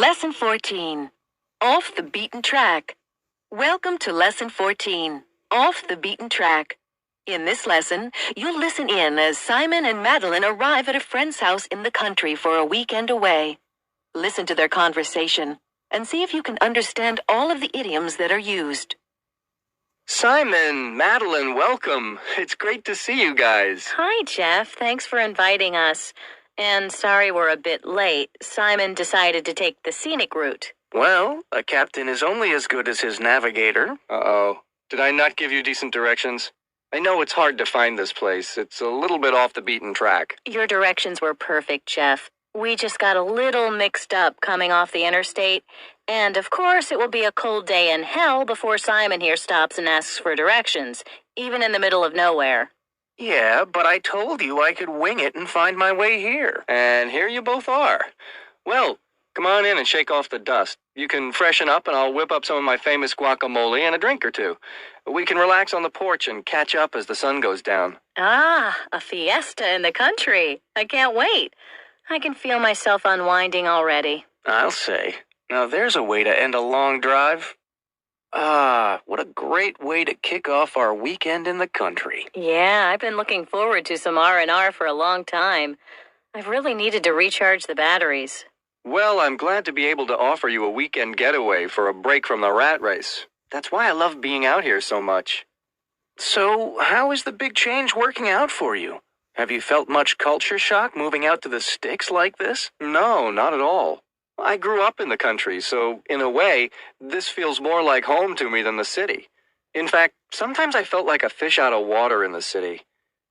Lesson 14. Off the beaten track. Welcome to Lesson 14. Off the beaten track. In this lesson, you'll listen in as Simon and Madeline arrive at a friend's house in the country for a weekend away. Listen to their conversation and see if you can understand all of the idioms that are used. Simon, Madeline, welcome. It's great to see you guys. Hi, Jeff. Thanks for inviting us. And sorry we're a bit late. Simon decided to take the scenic route. Well, a captain is only as good as his navigator. Uh-oh. Did I not give you decent directions? I know it's hard to find this place. It's a little bit off the beaten track. Your directions were perfect, Jeff. We just got a little mixed up coming off the interstate. And, of course, it will be a cold day in hell before Simon here stops and asks for directions, even in the middle of nowhere. Yeah, but I told you I could wing it and find my way here. And here you both are. Well, come on in and shake off the dust. You can freshen up and I'll whip up some of my famous guacamole and a drink or two. We can relax on the porch and catch up as the sun goes down. Ah, a fiesta in the country. I can't wait. I can feel myself unwinding already. I'll say. Now there's a way to end a long drive. Ah, what a great way to kick off our weekend in the country. Yeah, I've been looking forward to some R&R for a long time. I've really needed to recharge the batteries. Well, I'm glad to be able to offer you a weekend getaway for a break from the rat race. That's why I love being out here so much. So, how is the big change working out for you? Have you felt much culture shock moving out to the sticks like this? No, not at all. I grew up in the country, so in a way, this feels more like home to me than the city. In fact, sometimes I felt like a fish out of water in the city.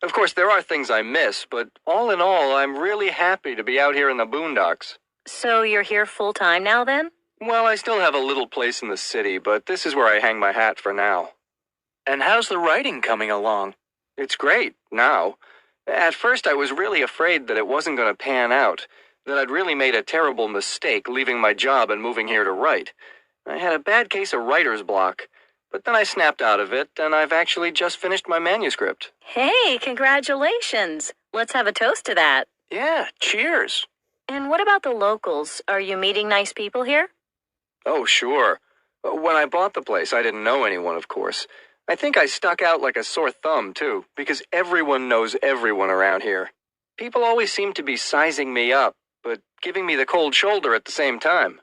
Of course, there are things I miss, but all in all, I'm really happy to be out here in the boondocks. So you're here full-time now, then? Well, I still have a little place in the city, but this is where I hang my hat for now. And how's the writing coming along? It's great, now. At first, I was really afraid that it wasn't going to pan out, that I'd really made a terrible mistake leaving my job and moving here to write. I had a bad case of writer's block, but then I snapped out of it, and I've actually just finished my manuscript. Hey, congratulations. Let's have a toast to that. Yeah, cheers. And what about the locals? Are you meeting nice people here? Oh, sure. When I bought the place, I didn't know anyone, of course. I think I stuck out like a sore thumb, too, because everyone knows everyone around here. People always seem to be sizing me up, but giving me the cold shoulder at the same time.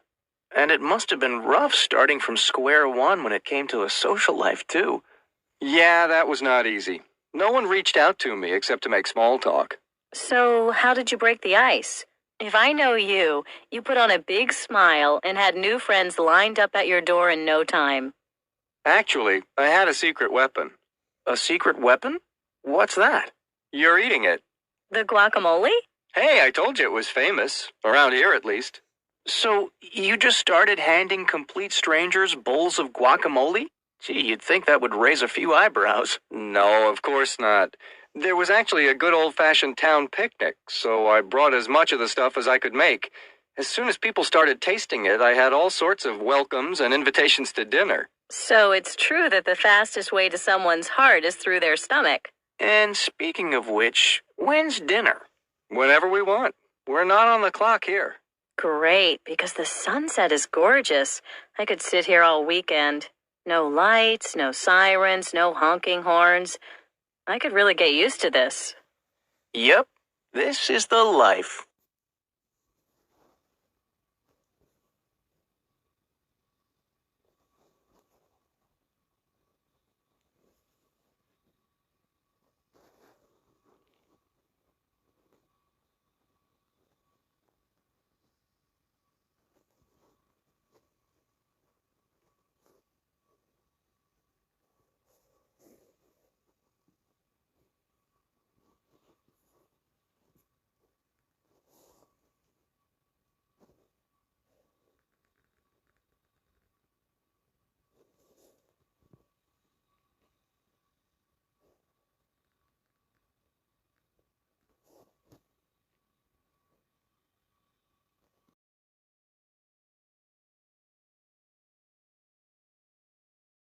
And it must have been rough starting from square one when it came to a social life, too. Yeah, that was not easy. No one reached out to me except to make small talk. So, how did you break the ice? If I know you, you put on a big smile and had new friends lined up at your door in no time. Actually, I had a secret weapon. A secret weapon? What's that? You're eating it. The guacamole? Hey, I told you it was famous. Around here, at least. So, you just started handing complete strangers bowls of guacamole? Gee, you'd think that would raise a few eyebrows. No, of course not. There was actually a good old-fashioned town picnic, so I brought as much of the stuff as I could make. As soon as people started tasting it, I had all sorts of welcomes and invitations to dinner. So it's true that the fastest way to someone's heart is through their stomach. And speaking of which, when's dinner? Whenever we want. We're not on the clock here. Great, because the sunset is gorgeous. I could sit here all weekend. No lights, no sirens, no honking horns. I could really get used to this. Yep, this is the life.